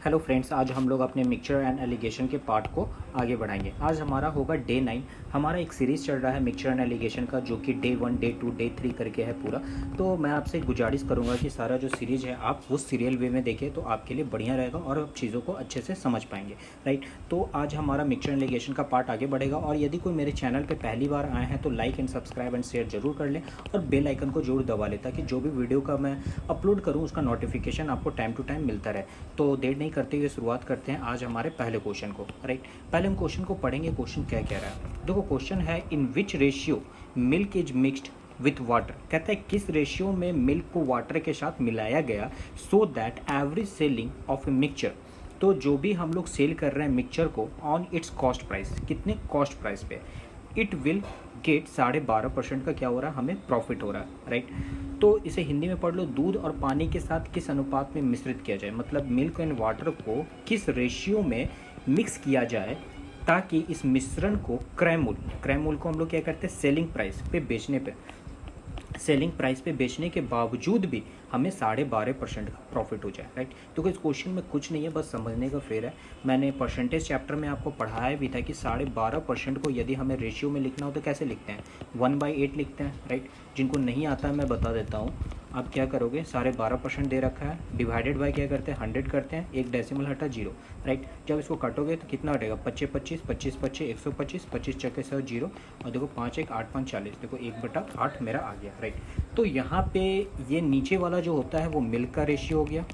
Hello friends, आज हम लोग अपने मिक्सचर एंड एलिगेशन के पार्ट को आगे बढ़ाएंगे। आज हमारा होगा डे 9। हमारा एक सीरीज़ चल रहा है मिक्सचर एंड एलिगेशन का, जो कि डे 1, डे 2, डे 3 करके है पूरा। तो मैं आपसे गुजारिश करूंगा कि सारा जो सीरीज़ है आप उस सीरियल वे में देखें, तो आपके लिए बढ़िया रहेगा और आप चीज़ों को अच्छे से समझ पाएंगे, राइट। तो आज हमारा मिक्सचर एंड एलिगेशन का पार्ट आगे बढ़ेगा। और यदि कोई मेरे चैनल पर पहली बार आए हैं तो like and subscribe and share जरूर कर लें और बेल आइकन को जरूर दबा लें, ताकि जो भी वीडियो का मैं अपलोड करूँ उसका नोटिफिकेशन आपको टाइम टू टाइम मिलता रहे। तो देर नहीं करते हुए शुरुआत करते हैं आज हमारे पहले क्वेश्चन को, राइट। पहले हम क्वेश्चन को पढ़ेंगे। क्वेश्चन क्या कह रहा है, देखो क्वेश्चन है in which ratio milk is mixed with water. कहता है किस रेशियो में मिल्क को वाटर के साथ मिलाया गया so that average selling of a mixture. तो जो भी हम लोग सेल कर रहे हैं मिक्सचर को ऑन इट्स कॉस्ट प्राइस, कितने कॉस्ट प्राइस पे, इट विल गेट 12.5% का क्या हो रहा है, हमें प्रॉफिट हो रहा है, राइट। तो इसे हिंदी में पढ़ लो, दूध और पानी के साथ किस अनुपात में मिश्रित किया जाए, मतलब मिल्क एंड वाटर को किस रेशियो में मिक्स किया जाए ताकि इस मिश्रण को क्रय मूल्य को हम लोग क्या करते हैं, सेलिंग प्राइस पे बेचने के बावजूद भी हमें 12.5% का प्रॉफिट हो जाए, राइट। तो इस क्वेश्चन में कुछ नहीं है, बस समझने का फेर है। मैंने परसेंटेज चैप्टर में आपको पढ़ाया भी था कि 12.5% को यदि हमें रेशियो में लिखना हो तो कैसे लिखते हैं, 1/8 लिखते हैं, राइट। जिनको नहीं आता है मैं बता देता हूँ। आप क्या करोगे, 12.5% दे रखा है, डिवाइडेड बाय क्या करते हैं, 100 करते हैं, एक डेसिमल हटा 0, राइट। जब इसको काटोगे तो कितना हटेगा, 25 25 25 25 125, 25 चक्के 100 0, और देखो 5 1 8 5 40, देखो 1/8 मेरा आ गया, राइट। तो यहाँ पे ये नीचे वाला जो होता है वो मिल्क का रेशियो हो गया,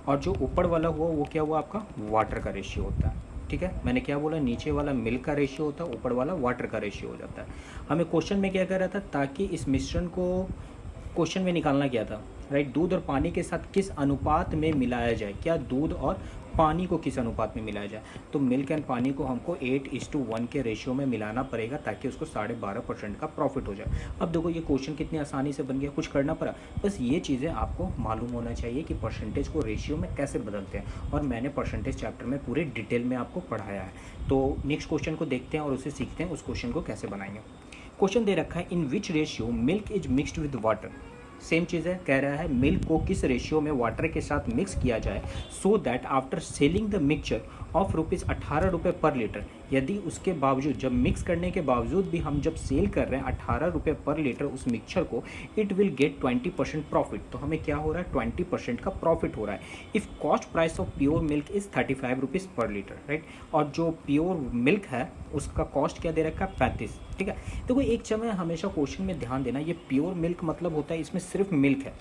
और जो ऊपर वाला हुआ वो क्या हुआ, आपका वाटर का रेशियो होता है, ठीक है। मैंने क्या बोला, नीचे वाला मिल्क का रेशियो होता है, ऊपर वाला वाटर का रेशियो हो जाता है। हमें क्वेश्चन में क्या कर रहा था, ताकि इस मिश्रण को क्वेश्चन में निकालना क्या था, राइट। दूध और पानी के साथ किस अनुपात में मिलाया जाए, क्या दूध और पानी को किस अनुपात में मिलाया जाए। तो मिल्क एंड पानी को हमको 8:1 के रेशियो में मिलाना पड़ेगा ताकि उसको 12.5% का प्रॉफिट हो जाए। अब देखो ये क्वेश्चन कितनी आसानी से बन गया, कुछ करना पड़ा, बस ये चीज़ें आपको मालूम होना चाहिए कि परसेंटेज को रेशियो में कैसे बदलते हैं, और मैंने परसेंटेज चैप्टर में पूरे डिटेल में आपको पढ़ाया है। तो नेक्स्ट क्वेश्चन को देखते हैं और उसे सीखते हैं, उस क्वेश्चन को कैसे बनाएंगे। क्वेश्चन दे रखा है in which ratio milk is mixed with water. Same चीज़ है, कह रहा है मिल्क को किस रेशियो में वाटर के साथ मिक्स किया जाए सो that after selling the mixture of ₹18 पर लीटर। यदि उसके बावजूद, जब मिक्स करने के बावजूद भी हम जब सेल कर रहे हैं 18 रुपये पर लीटर उस मिक्सचर को, इट विल गेट 20% प्रॉफिट। तो हमें क्या हो रहा है, 20% का प्रॉफिट हो रहा है। If cost price of pure milk is 35 rupees पर लीटर, राइट। और जो प्योर मिल्क है उसका कॉस्ट क्या दे रखा है, 35, ठीक है। देखो एक समय हमेशा क्वेश्चन में ध्यान देना, ये प्योर मिल्क मतलब होता है इसमें सिर्फ मिल्क है,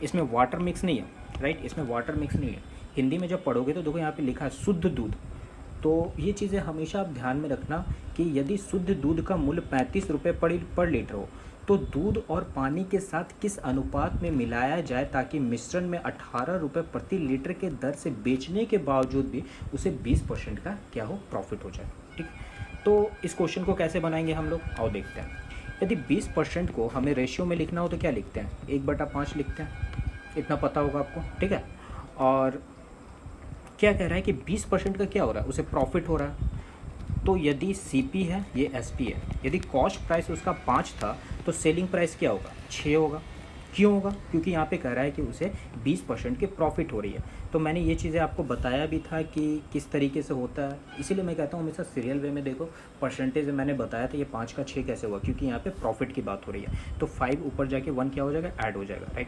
इसमें वाटर मिक्स नहीं है, राइट। इसमें वाटर मिक्स नहीं है। हिंदी में जब पढ़ोगे तो देखो यहाँ पे लिखा है शुद्ध दूध। तो ये चीज़ें हमेशा आप ध्यान में रखना कि यदि शुद्ध दूध का मूल्य 35 रुपये पर लीटर हो तो दूध और पानी के साथ किस अनुपात में मिलाया जाए ताकि मिश्रण में 18 रुपये प्रति लीटर के दर से बेचने के बावजूद भी उसे 20% का क्या हो, प्रॉफिट हो जाए, ठीक। तो इस क्वेश्चन को कैसे बनाएंगे हम लोग, आओ देखते हैं। यदि 20% को हमें रेशियो में लिखना हो तो क्या लिखते हैं, 1/5 लिखते हैं, इतना पता होगा आपको, ठीक है। और क्या कह रहा है कि 20% का क्या हो रहा है, उसे प्रॉफिट हो रहा है। तो यदि CP है, ये SP है, यदि कॉस्ट प्राइस उसका 5 था तो सेलिंग प्राइस क्या होगा, 6 होगा। क्यों होगा, क्योंकि यहाँ पे कह रहा है कि उसे 20% की प्रॉफिट हो रही है। तो मैंने ये चीज़ें आपको बताया भी था कि किस तरीके से होता है, इसीलिए मैं कहता हूँ हमेशा सीरियल वे में देखो। परसेंटेज मैंने बताया था, ये 5 का 6 कैसे हुआ, क्योंकि यहाँ पे प्रॉफिट की बात हो रही है। तो 5 ऊपर जाके 1 क्या हो जाएगा, ऐड हो जाएगा, राइट।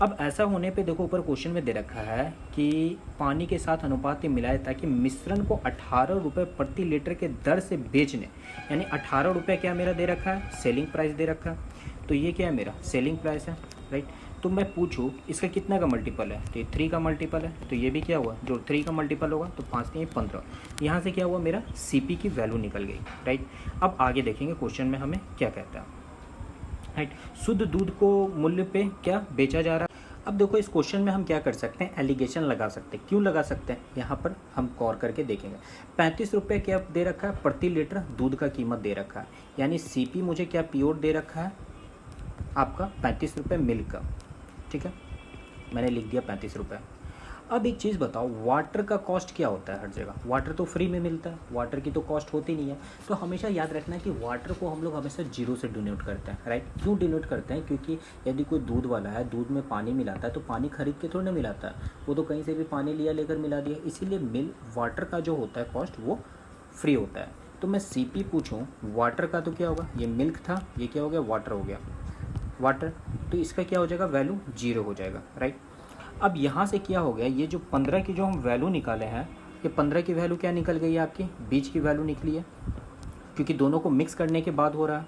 अब ऐसा होने पे देखो ऊपर क्वेश्चन में दे रखा है कि पानी के साथ अनुपात में मिलाए ताकि मिश्रण को 18 रुपये प्रति लीटर के दर से बेचने, यानी 18 रुपये क्या मेरा दे रखा है, सेलिंग प्राइस दे रखा है। तो ये क्या है, मेरा सेलिंग प्राइस है, राइट। तो मैं पूछूँ इसका कितना का मल्टीपल है, तो ये 3 का मल्टीपल है। तो ये भी क्या हुआ, जो 3 का मल्टीपल होगा तो 5 3 15, यहाँ से क्या हुआ, मेरा CP की वैल्यू निकल गई, राइट। अब आगे देखेंगे क्वेश्चन में हमें क्या कहता है, राइट। शुद्ध दूध को मूल्य पे क्या बेचा जा रहा है। अब देखो इस क्वेश्चन में हम क्या कर सकते हैं, एलिगेशन लगा सकते हैं। क्यों लगा सकते हैं, यहाँ पर हम गौर करके देखेंगे। 35 रुपये क्या दे रखा है, प्रति लीटर दूध का कीमत दे रखा है, यानी CP मुझे क्या प्योर दे रखा है, आपका 35 रुपये मिल्क का, ठीक है। मैंने लिख दिया 35 रुपये। अब एक चीज़ बताओ, वाटर का कॉस्ट क्या होता है हर जगह? वाटर तो फ्री में मिलता है, वाटर की तो कॉस्ट होती नहीं है। तो हमेशा याद रखना है कि वाटर को हम लोग हमेशा जीरो से डिनोट करते हैं, राइट? क्यों डिनोट करते हैं? क्योंकि यदि कोई दूध वाला है, दूध में पानी मिलाता है, तो पानी खरीद के थोड़ी ना मिलाता है, वो तो कहीं से भी पानी लिया लेकर मिला दिया। इसीलिए वाटर का जो होता है कॉस्ट वो फ्री होता है। तो मैं CP पूछूँ वाटर का तो क्या होगा? ये मिल्क था, ये क्या हो गया? वाटर हो गया, वाटर। तो इसका क्या हो जाएगा? वैल्यू जीरो हो जाएगा, राइट? अब यहाँ से क्या हो गया, ये जो 15 की जो हम वैल्यू निकाले हैं, ये 15 की वैल्यू क्या निकल गई है? आपकी बीच की वैल्यू निकली है, क्योंकि दोनों को मिक्स करने के बाद हो रहा है।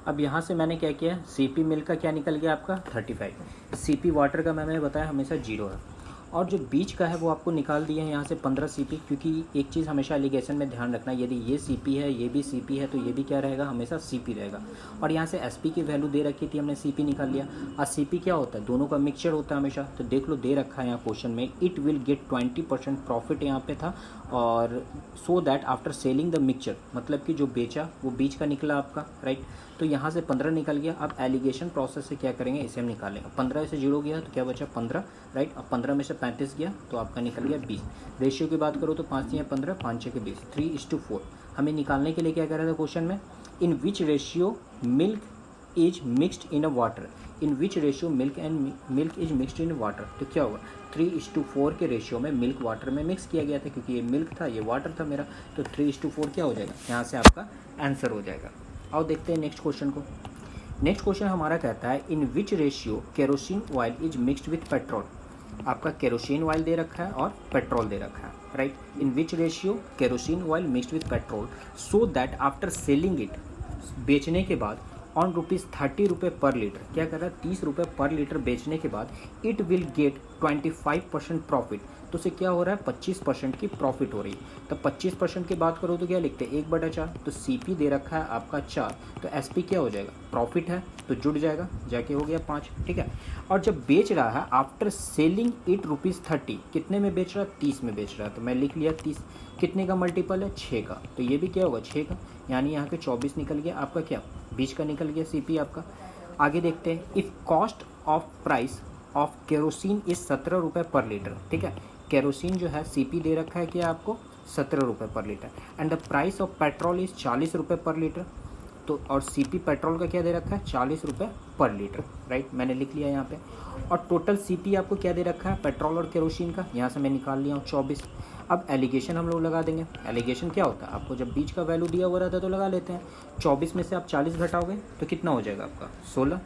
अब यहाँ से मैंने क्या किया, CP मिल्क का क्या निकल गया आपका? 35। CP वाटर का मैंने बताया हमेशा जीरो है, और जो बीच का है वो आपको निकाल दिया है यहाँ से 15 CP। क्योंकि एक चीज़ हमेशा एलिगेशन में ध्यान रखना, यदि ये CP है, ये भी CP है, तो ये भी क्या रहेगा? हमेशा CP रहेगा। और यहाँ से SP की वैल्यू दे रखी थी, हमने CP निकाल लिया। और CP क्या होता है? दोनों का मिक्सचर होता है हमेशा। तो देख लो, दे रखा है यहाँ क्वेश्चन में, इट विल गेट 20% प्रॉफिट यहाँ पे था, और सो that after selling the mixture, मतलब कि जो बेचा वो बीच का निकला आपका, राइट? तो यहाँ से 15 निकल गया। अब एलिगेशन प्रोसेस से क्या करेंगे, इसे हम निकालेंगे। 15 से 0 गया तो क्या बचा? 15, राइट? अब 15 में से 35 गया तो आपका निकल गया 20। रेशियो की बात करो तो 5 या 15, 5 6 के 20, 3:4। हमें निकालने के लिए क्या कह रहा था क्वेश्चन में? In which ratio milk is mixed in a water, in which ratio milk is mixed in water. तो क्या होगा? 3:4 के रेशियो में मिल्क वाटर में मिक्स किया गया था, क्योंकि ये मिल्क था, ये वाटर था मेरा। तो 3:4 क्या हो जाएगा? यहाँ से आपका आंसर हो जाएगा। आओ देखते हैं नेक्स्ट क्वेश्चन को। नेक्स्ट क्वेश्चन हमारा कहता है, in which ratio kerosene oil is mixed with petrol. आपका केरोसिन ऑयल दे रखा है और पेट्रोल दे रखा है, right? In which ratio kerosene oil mixed with petrol so that after selling it, बेचने के बाद, ऑन ₹30 पर लीटर, क्या कर रहा है? ₹30 पर लीटर बेचने के बाद इट विल गेट 25% प्रॉफिट। तो उसे क्या हो रहा है? 25% की प्रॉफिट हो रही है। तो 25% की बात करो तो क्या लिखते हैं? 1/4। तो CP दे रखा है आपका 4, तो SP क्या हो जाएगा? प्रॉफिट है तो जुड़ जाएगा, जाके हो गया 5, ठीक है? और जब बेच रहा है आफ्टर सेलिंग इट ₹30, कितने में बेच रहा है? 30 में बेच रहा है, तो मैं लिख लिया 30। कितने का मल्टीपल है? 6 का, तो ये भी क्या होगा? 6 का, यानी यहाँ के 24 निकल गया आपका, क्या बीच का निकल गया CP आपका। आगे देखते हैं, if cost of price of kerosene is ₹17 पर लीटर, ठीक है? केरोसिन जो है CP दे रखा है कि आपको ₹17 पर litre, and the price of petrol is ₹40 पर लीटर। तो और CP पेट्रोल का क्या दे रखा है? ₹40 पर लीटर, राइट? मैंने लिख लिया यहाँ पे। और टोटल CP आपको क्या दे रखा है पेट्रोल और केरोसिन का? यहाँ से मैं निकाल लिया हूँ 24। अब एलिगेशन हम लोग लगा देंगे। एलिगेशन क्या होता है? आपको जब बीच का वैल्यू दिया हुआ रहता है तो लगा लेते हैं। 24 में से आप 40 घटाओगे तो कितना हो जाएगा आपका? 16,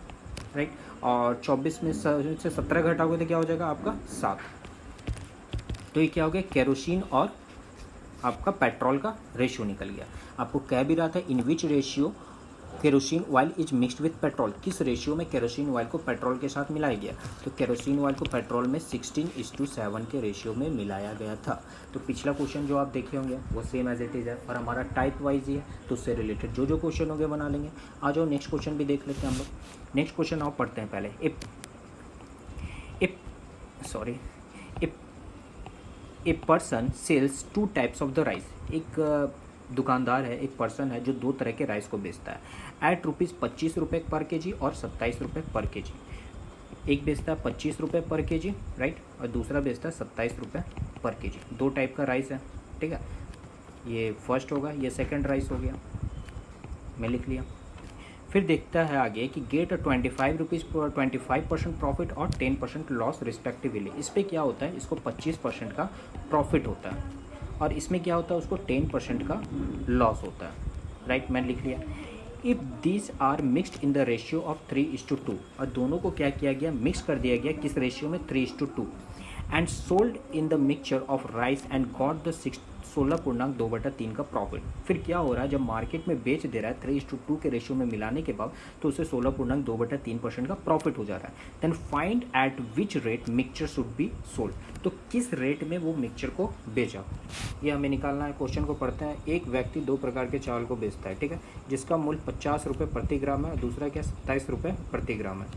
राइट? और 24 में से 17 घटाओगे तो क्या हो जाएगा आपका? 7। तो ये क्या हो गया? केरोसिन और आपका पेट्रोल का रेशियो निकल गया। आपको कह भी रहा था, in which ratio kerosene oil is mixed with petrol, किस रेशियो में केरोसिन ऑयल को पेट्रोल के साथ मिलाया गया? तो केरोसिन ऑयल को पेट्रोल में 16:7 के रेशियो में मिलाया गया था। तो पिछला क्वेश्चन जो आप देखे होंगे वो सेम एज इट इज़ है, और हमारा टाइप वाइज ही है, तो उससे रिलेटेड जो जो क्वेश्चन होंगे बना लेंगे। आ जाओ नेक्स्ट क्वेश्चन भी देख लेते हैं हम लोग। नेक्स्ट क्वेश्चन आप पढ़ते हैं पहले। A person sells 2 types of the rice. एक दुकानदार है, एक पर्सन है जो 2 तरह के राइस को बेचता है, एट ₹25 पर केजी और ₹27 पर केजी। एक बेचता है ₹25 पर केजी, राइट? और दूसरा बेचता है ₹27 पर केजी। 2 टाइप का राइस है, ठीक है? ये फर्स्ट होगा, ये सेकंड राइस हो गया, मैं लिख लिया। फिर देखता है आगे कि गेट ₹25 पर 25% प्रॉफिट और 10% लॉस रिस्पेक्टिवली। इस पर क्या होता है? इसको 25% का प्रॉफिट होता है, और इसमें क्या होता है? उसको 10% का लॉस होता है, राइट? मैंने लिख लिया। If this are mixed in the ratio of 3:2, और दोनों को क्या किया गया? मिक्स कर दिया गया, किस रेशियो में? 3:2, and sold in the mixture of rice and got the 16.2/3 का प्रॉफिट। फिर क्या हो रहा है? जब मार्केट में बेच दे रहा है 3:2 के रेशियो में मिलाने के बाद, तो उसे 16.2/3% का प्रॉफिट हो जा रहा है। Then find at which rate mixture should be sold. तो किस रेट में वो मिक्सचर को बेचा, ये हमें निकालना है। क्वेश्चन को पढ़ते हैं। एक व्यक्ति 2 प्रकार के चावल को बेचता है, ठीक है? जिसका मूल्य ₹50 प्रति ग्राम है, और दूसरा क्या? ₹27 प्रति ग्राम है,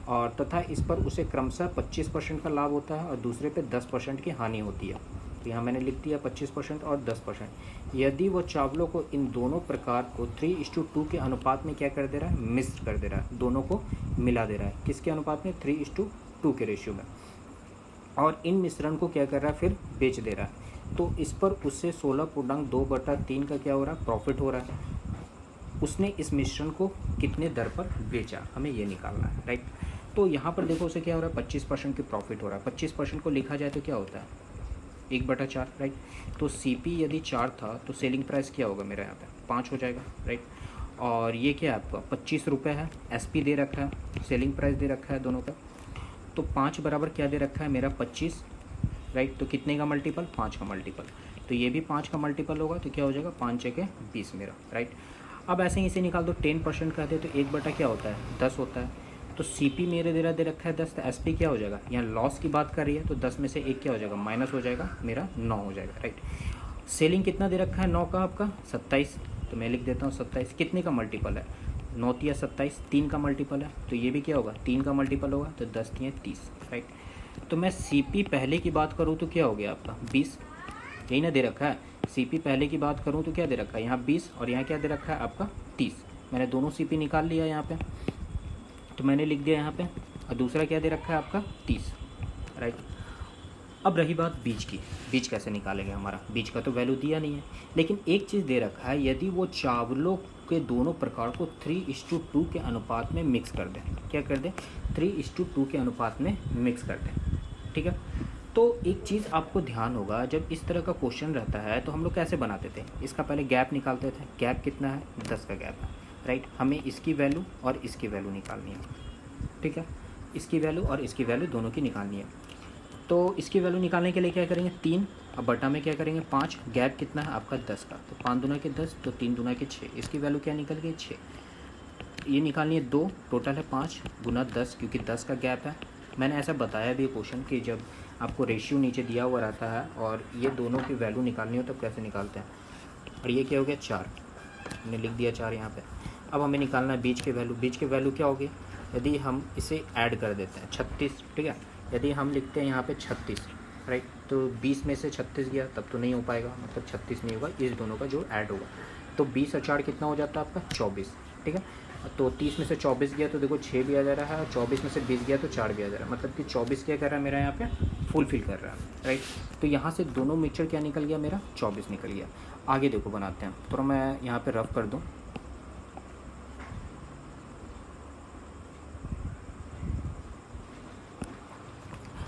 और तथा इस पर उसे क्रमशः 25% का लाभ होता है और दूसरे पे 10% की हानि होती है। तो यहाँ मैंने लिख दिया 25% और 10%। यदि वो चावलों को, इन दोनों प्रकार को 3:2 के अनुपात में क्या कर दे रहा है? मिश्र कर दे रहा है, दोनों को मिला दे रहा है। किसके अनुपात में? 3:2 2 के रेशियो में, और इन मिश्रण को क्या कर रहा है फिर बेच दे रहा है। तो इस पर उससे 16.2/3 का क्या हो रहा है, प्रॉफिट हो रहा है। उसने इस मिश्रण को कितने दर पर बेचा, हमें ये निकालना है, राइट। तो यहाँ पर देखो उसे क्या हो रहा है, 25% की प्रॉफिट हो रहा है। 25% को लिखा जाए तो क्या होता है, 1/4, राइट। तो CP यदि 4 था तो सेलिंग प्राइस क्या होगा मेरा यहाँ पे 5 हो जाएगा, राइट। और ये क्या है आपका 25 रुपये है, SP दे रखा है, सेलिंग प्राइस दे रखा है दोनों का। तो 5 बराबर क्या दे रखा है मेरा 25, राइट। तो कितने का मल्टीपल, 5 का मल्टीपल। तो ये भी 5 का मल्टीपल होगा, तो क्या हो जाएगा 5×20 मेरा, राइट। अब ऐसे ही इसे निकाल दो, 10% कहते हैं तो 1 क्या होता है, 10 होता है। तो CP मेरे दे रखा है 10, तो SP क्या हो जाएगा, यहाँ लॉस की बात कर रही है तो 10 में से 1 क्या हो जाएगा, माइनस हो जाएगा, मेरा 9 हो जाएगा, राइट। सेलिंग कितना दे रखा है 9 का आपका 27, तो मैं लिख देता हूँ 27। कितने का मल्टीपल है, 9 या 27, 3 का मल्टीपल है, तो ये भी क्या होगा 3 का मल्टीपल होगा, तो 10 या 30, राइट। तो मैं CP पहले की बात करूँ तो क्या हो गया आपका 20, यही ना दे रखा है। CP पहले की बात करूँ तो क्या दे रखा है, यहाँ 20 और यहाँ क्या दे रखा है आपका 30। मैंने दोनों CP निकाल लिया यहाँ पे, तो मैंने लिख दिया यहाँ पे, और दूसरा क्या दे रखा है आपका 30, राइट। अब रही बात बीज की, बीज कैसे निकालेंगे, हमारा बीज का तो वैल्यू दिया नहीं है, लेकिन एक चीज़ दे रखा है, यदि वो चावलों के दोनों प्रकार को 3:2 के अनुपात में मिक्स कर दें, क्या कर दें 3:2 के अनुपात में मिक्स कर दें, ठीक है। तो एक चीज़ आपको ध्यान होगा, जब इस तरह का क्वेश्चन रहता है तो हम लोग कैसे बनाते थे, इसका पहले गैप निकालते थे। गैप कितना है, 10 का गैप है, राइट। हमें इसकी वैल्यू और इसकी वैल्यू निकालनी है, ठीक है। इसकी वैल्यू और इसकी वैल्यू दोनों की निकालनी है। तो इसकी वैल्यू निकालने के लिए क्या करेंगे 3, अब बटा में क्या करेंगे 5, गैप कितना है आपका 10 का, तो 5 दूना के 10, तो 3 दूना के 6, इसकी वैल्यू क्या निकल गई 6। ये निकालनी है 2, टोटल है 5 गुना 10, क्योंकि 10 का गैप है। मैंने ऐसा बताया भी क्वेश्चन कि जब आपको रेशियो नीचे दिया हुआ रहता है और ये दोनों की वैल्यू निकालनी हो तब कैसे निकालते हैं। और ये क्या हो गया 4, मैंने लिख दिया 4 यहाँ पे। अब हमें निकालना है बीज के वैल्यू। बीज के वैल्यू क्या होगी, यदि हम इसे ऐड कर देते हैं 36, ठीक है। यदि हम लिखते हैं यहाँ पे 36, राइट, तो 20 में से 36 गया तब तो नहीं हो पाएगा, मतलब 36 नहीं होगा, इस दोनों का जो ऐड होगा। तो 20 और 4 कितना हो जाता है आपका 24, ठीक है। तो 30 में से 24 गया तो देखो 6 भी आ जा रहा है, और 24 में से 20 गया तो 4 भी आ जा रहा है, मतलब कि 24 क्या कर रहा है मेरा यहाँ पे फुलफिल कर रहा है, राइट। तो यहाँ से दोनों मिक्सचर क्या निकल गया मेरा 24 निकल गया। आगे देखो बनाते हैं, तो मैं यहाँ पे रफ कर दूँ।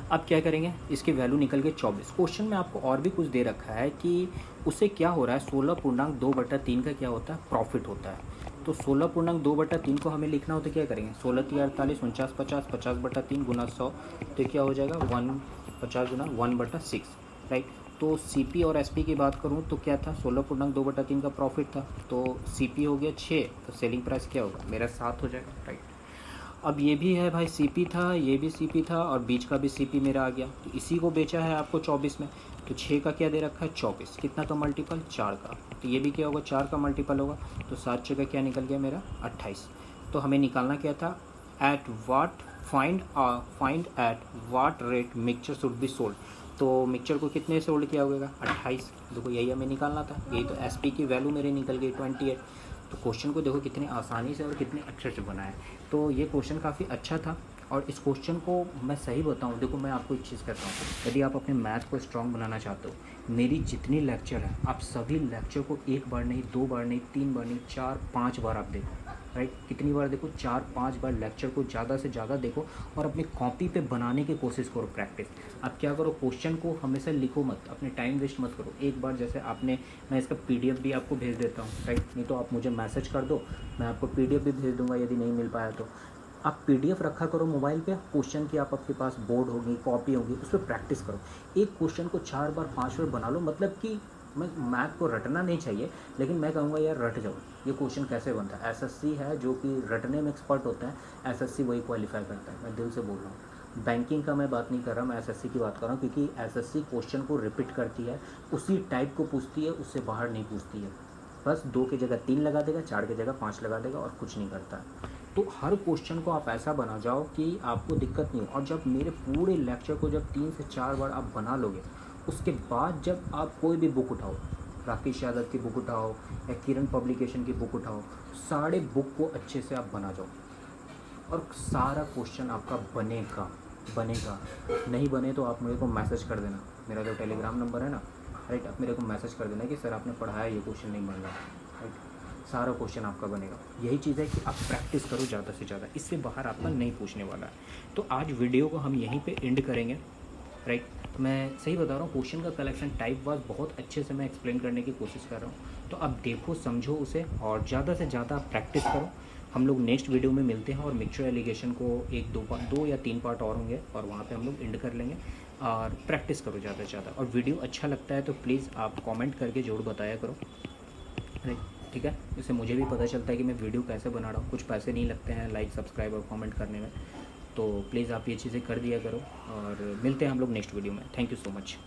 अब क्या करेंगे, इसकी वैल्यू निकल गई 24। क्वेश्चन में आपको और भी कुछ दे रखा है कि उससे क्या हो रहा है, 16.2/3 का क्या होता है प्रॉफिट होता है। तो 16.2/3 को हमें लिखना हो तो क्या करेंगे, 16 × 48 49 50 50/3 गुना 100, तो क्या हो जाएगा 150 गुना 1/6, राइट। तो CP और SP की बात करूँ तो क्या था 16.2/3 का प्रॉफिट था, तो CP हो गया 6, तो सेलिंग प्राइस क्या होगा मेरा 7 हो जाएगा, राइट। अब ये भी है भाई CP था, ये भी CP था, और बीच का भी CP मेरा आ गया, तो इसी को बेचा है आपको 24 में। तो 6 का क्या दे रखा है 24, कितना का मल्टीपल 4 का, तो ये भी क्या होगा 4 का मल्टीपल होगा, तो 7 6 का क्या निकल गया मेरा 28। तो हमें निकालना क्या था, find at what rate mixture should be sold. तो मिक्सचर को कितने सोल्ड किया होगा 28, देखो यही हमें निकालना था। यही तो SP की वैल्यू मेरी निकल गई 28। तो क्वेश्चन को देखो कितनी आसानी से और कितने अच्छे से बनाया। तो ये क्वेश्चन काफ़ी अच्छा था, और इस क्वेश्चन को मैं सही बताऊं, देखो मैं आपको एक चीज़ कहता हूँ, यदि आप अपने मैथ को स्ट्रॉन्ग बनाना चाहते हो, मेरी जितनी लेक्चर है आप सभी लेक्चर को 1 बार नहीं, 2 बार नहीं, 3 बार नहीं, 4 5 बार आप देखो, राइट। कितनी बार देखो, 4 5 बार लेक्चर को ज़्यादा से ज़्यादा देखो, और अपनी कॉपी पे बनाने की कोशिश करो, प्रैक्टिस। आप क्या करो, क्वेश्चन को हमेशा लिखो मत, अपने टाइम वेस्ट मत करो। एक बार जैसे आपने, मैं इसका PDF भी आपको भेज देता हूँ, राइट, नहीं तो आप मुझे मैसेज कर दो, मैं आपको PDF भी भेज दूँगा यदि नहीं मिल पाया तो। आप PDF रखा करो मोबाइल पे, क्वेश्चन की आप आपके पास बोर्ड होगी, कॉपी होगी, उस पर प्रैक्टिस करो। एक क्वेश्चन को 4 बार 5 बार बना लो, मतलब कि मैं मैथ को रटना नहीं चाहिए, लेकिन मैं कहूँगा यार रट जाओ, ये क्वेश्चन कैसे बनता है। SSC है जो कि रटने में एक्सपर्ट होता है, SSC वही क्वालिफाई करता है, मैं दिल से बोल रहा हूँ। बैंकिंग का मैं बात नहीं कर रहा, मैं SSC की बात कर रहा हूँ, क्योंकि SSC क्वेश्चन को रिपीट करती है, उसी टाइप को पूछती है, उससे बाहर नहीं पूछती है। बस 2 की जगह 3 लगा देगा, 4 की जगह 5 लगा देगा, और कुछ नहीं करता। तो हर क्वेश्चन को आप ऐसा बना जाओ कि आपको दिक्कत नहीं हो। और जब मेरे पूरे लेक्चर को जब 3 से 4 बार आप बना लोगे, उसके बाद जब आप कोई भी बुक उठाओ, राकेश यादव की बुक उठाओ या किरण पब्लिकेशन की बुक उठाओ, सारे बुक को अच्छे से आप बना जाओ, और सारा क्वेश्चन आपका बनेगा, बनेगा। नहीं बने तो आप मेरे को मैसेज कर देना, मेरा जो टेलीग्राम नंबर है ना, राइट, आप मेरे को मैसेज कर देना कि सर आपने पढ़ाया ये क्वेश्चन नहीं बन रहा, राइट। सारा क्वेश्चन आपका बनेगा। यही चीज़ है कि आप प्रैक्टिस करो ज़्यादा से ज़्यादा, इससे बाहर आपका नहीं पूछने वाला है। तो आज वीडियो को हम यहीं पे एंड करेंगे, राइट। मैं सही बता रहा हूँ, क्वेश्चन का कलेक्शन टाइप वाइज बहुत अच्छे से मैं एक्सप्लेन करने की कोशिश कर रहा हूँ। तो आप देखो, समझो उसे और ज़्यादा से ज़्यादा प्रैक्टिस करो। हम लोग नेक्स्ट वीडियो में मिलते हैं और मिक्सचर एलिगेशन को एक दो या तीन पार्ट और होंगे और वहाँ पे हम लोग एंड कर लेंगे। और प्रैक्टिस करो ज़्यादा से ज़्यादा, और वीडियो अच्छा लगता है तो प्लीज़ आप कमेंट करके ज़रूर बताया करो, राइट, ठीक है। इससे मुझे भी पता चलता है कि मैं वीडियो कैसे बना रहा हूँ। कुछ पैसे नहीं लगते हैं लाइक, सब्सक्राइब और कमेंट करने में, तो प्लीज़ आप ये चीज़ें कर दिया करो। और मिलते हैं हम लोग नेक्स्ट वीडियो में। Thank you so much.